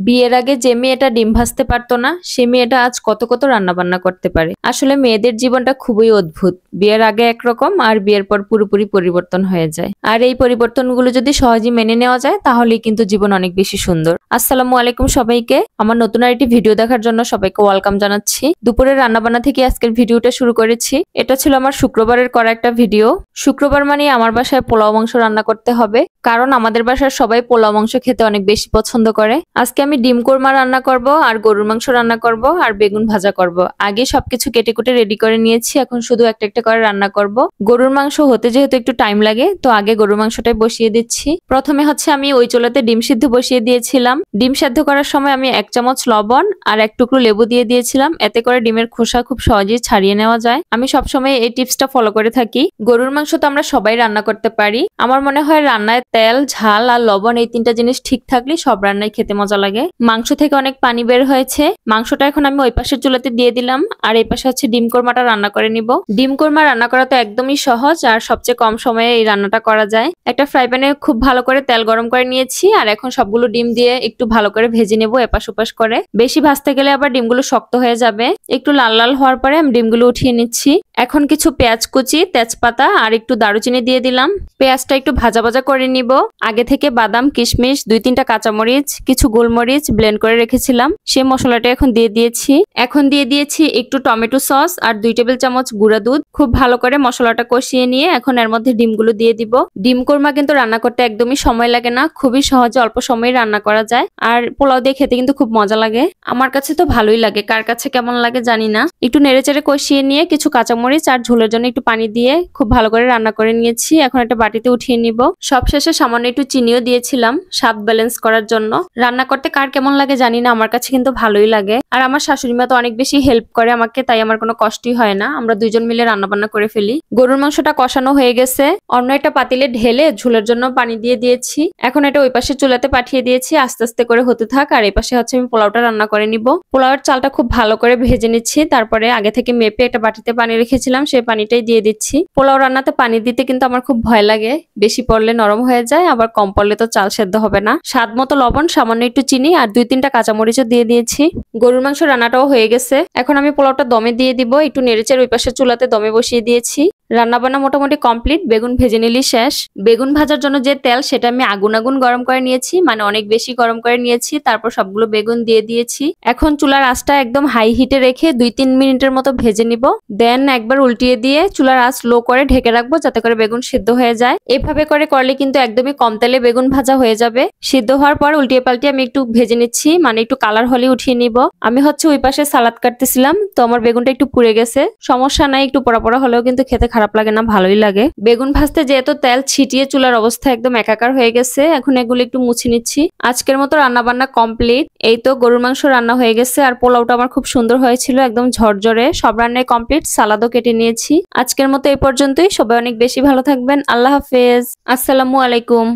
বিয়ের আগে যে মেয়েটা ডিম ভাজতে পারতো না সে মেয়েটা আজ কত কত রান্না বান্না করতে পারে। আসলে মেয়েদের জীবনটা খুবই অদ্ভুত। বিয়ের আগে একরকম আর বিয়ের পর পুরোপুরি পরিবর্তন হয়ে যায়। আর এই পরিবর্তনগুলো যদি সহজে মেনে নেওয়া যায় তাহলেই কিন্তু জীবন অনেক বেশি সুন্দর। আসসালামু আলাইকুম সবাইকে, আমার নতুন আরেকটি ভিডিও দেখার জন্য সবাইকে ওয়েলকাম জানাচ্ছি। দুপুরের রান্নাবান্না থেকে আজকের ভিডিওটা শুরু করেছি। এটা ছিল আমার শুক্রবারের করা একটা ভিডিও। শুক্রবার মানে আমার বাসায় পোলাও মাংস রান্না করতে হবে, কারণ আমাদের বাসার সবাই পোলাও মাংস খেতে অনেক বেশি পছন্দ করে। আজকে আমি ডিম কোরমা রান্না করব, আর গরুর মাংস রান্না করব, আর বেগুন ভাজা করব। আগে সবকিছু কেটে কুটে রেডি করে নিয়েছি, এখন শুধু একটা একটা করে রান্না করব। গরুর মাংস হতে যেহেতু একটু টাইম লাগে, তো আগে গরুর মাংসটাই বসিয়ে দিচ্ছি। প্রথমে হচ্ছে আমি ওই চুলাতে ডিম সিদ্ধ বসিয়ে দিয়েছিলাম। ডিম সিদ্ধ করার সময় আমি 1 চামচ লবণ আর 1 টুকরো লেবু দিয়ে দিয়েছিলাম, এতে করে ডিমের খোসা খুব সহজেই ছাড়িয়ে নেওয়া যায়। আমি সবসময় এই টিপসটা ফলো করে থাকি। গরুর মাংস তো আমরা সবাই রান্না করতে পারি। আমার মনে হয় রান্নায় তেল, ঝাল আর লবণ এই 3টা জিনিস ঠিক থাকলে সব রান্নাই খেতে মজা লাগে। মাংস থেকে অনেক পানি বের হয়েছে। মাংসটা এখন আমি ওই পাশের চুলাতে দিয়ে দিলাম, আর এই পাশে হচ্ছে ডিম কোরমাটা রান্না করে নিব। ডিম কোরমা রান্না করা তো একদমই সহজ, আর সবচেয়ে কম সময়ে এই রান্নাটা করা যায়। একটা ফ্রাই প্যানে খুব ভালো করে তেল গরম করে নিয়েছি, আর এখন সবগুলো ডিম দিয়ে একটু ভালো করে ভেজে নেব এপাশ ওপাশ করে। বেশি ভাজতে গেলে আবার ডিমগুলো শক্ত হয়ে যাবে। একটু লাল লাল হওয়ার পরে আমি ডিমগুলো উঠিয়ে নিচ্ছি। এখন কিছু পেঁয়াজ কুচি, তেজপাতা আর একটু দারুচিনি দিয়ে দিলাম। পেঁয়াজটা একটু ভাজা ভাজা করে নিব। আগে থেকে বাদাম, কিশমিশ, 2-3টা কাঁচামরিচ, কিছু গোলমরিচ ব্লেন্ড করে রেখেছিলাম, সেই মশলাটা এখন দিয়ে দিয়েছি। এখন দিয়ে দিয়েছি একটু টমেটো সস আর 2 টেবিল চামচ গুঁড়া দুধ। খুব ভালো করে মশলাটা কষিয়ে নিয়ে এখন এর মধ্যে ডিমগুলো দিয়ে দিব। ডিম কোরমা কিন্তু রান্না করতে একদমই সময় লাগে না, খুবই সহজে অল্প সময়ে রান্না করা যায়। আর পোলাও দিয়ে খেতে কিন্তু খুব মজা লাগে। আমার কাছে তো ভালোই লাগে, কার কাছে কেমন লাগে জানি না। একটু নেড়েচেড়ে কষিয়ে নিয়ে কিছু কাঁচামরিচ আর ঝোলের জন্য একটু পানি দিয়ে খুব ভালো করে রান্না করে নিয়েছি। এখন একটা বাটিতে উঠিয়ে নিব। সবশেষে সামান্য একটু চিনিও দিয়েছিলাম স্বাদ ব্যালেন্স করার জন্য। রান্না করতে কার কেমন লাগে জানি না, আমার কাছে কিন্তু ভালোই লাগে। আর আমার শাশুড়ি মা তো অনেক বেশি হেল্প করে আমাকে, তাই আমার কোনো কষ্টই হয় না। আমরা দুইজন মিলে রান্না বান্না করে ফেলি। গরুর মাংসটা কষানো হয়ে গেছে, অন্য একটা পাতিলে ঢেলে ঝোলের জন্য পানি দিয়ে দিয়েছি। এখন এটা ওই পাশে চুলাতে পাঠিয়ে দিয়েছি, আস্তে আস্তে করে হতে থাক। আর এই পাশে হচ্ছে আমি পোলাওটা রান্না করে নিব। পোলাওয়ের চালটা খুব ভালো করে ভেজে নিচ্ছি, তারপরে আগে থেকে মেপে একটা বাটিতে পানি রেখেছিলাম, সেই পানিটাই দিয়ে দিচ্ছি। পোলাও রান্নাতে পানি দিতে কিন্তু আমার খুব ভয় লাগে, বেশি পড়লে নরম হয়ে যায়, আবার কম পড়লে তো চাল সেদ্ধ হবে না। স্বাদ মতো লবণ, সামান্য একটু চিনি আর 2-3টা কাঁচামরিচও দিয়ে দিয়েছি। গরুর মাংস রান্নাটাও হয়ে গেছে। এখন আমি পোলাওটা দমে দিয়ে দিব। একটু নেড়েচেড়ে ওই পাশে চুলাতে দমে বসিয়ে দিয়েছি। রান্নাবান্না মোটামুটি কমপ্লিট। বেগুন ভেজে নিলি শেষ। বেগুন ভাজার জন্য যে তেল সেটা আমি আগুন আগুন গরম করে নিয়েছি, মানে অনেক বেশি গরম করে নিয়েছি। তারপর সবগুলো বেগুন দিয়ে দিয়েছি। এখন চুলার আঁচটা একদম হাই হিটে রেখে 2-3 মিনিটের মতো ভেজে নিব। দেন একবার উল্টিয়ে দিয়ে চুলার আঁচ লো করে ঢেকে রাখবো, যাতে করে বেগুন সিদ্ধ হয়ে যায়। এভাবে করে করলে কিন্তু একদমই কম তেলে বেগুন ভাজা হয়ে যাবে। সিদ্ধ হওয়ার পর উল্টিয়ে পাল্টিয়ে আমি একটু ভেজে নিচ্ছি, মানে একটু কালার হলে উঠিয়ে নিব। আমি হচ্ছে ওই পাশে সালাদ কাটতেছিলাম, তো আমার বেগুনটা একটু পুড়ে গেছে। সমস্যা নাই, একটু পোড়া পোড়া হলেও কিন্তু খেতে খারাপ লাগে না, ভালোই লাগে। বেগুন ভাজতে যেহেতু তেল ছিটিয়ে চুলার অবস্থা একদম একাকার হয়ে গেছে, এখন এগুলো একটু মুছে নিচ্ছি। আজকের মতো রান্না বান্না কমপ্লিট। এই তো গরুর মাংস রান্না হয়ে গেছে, আর পোলাওটা আমার খুব সুন্দর হয়েছিল, একদম ঝরঝরে। সব রান্নাই কমপ্লিট, সালাদও কেটে নিয়েছি। আজকের মতো এই পর্যন্তই। সবাই অনেক বেশি ভালো থাকবেন। আল্লাহ হাফেজ। আসসালামু আলাইকুম।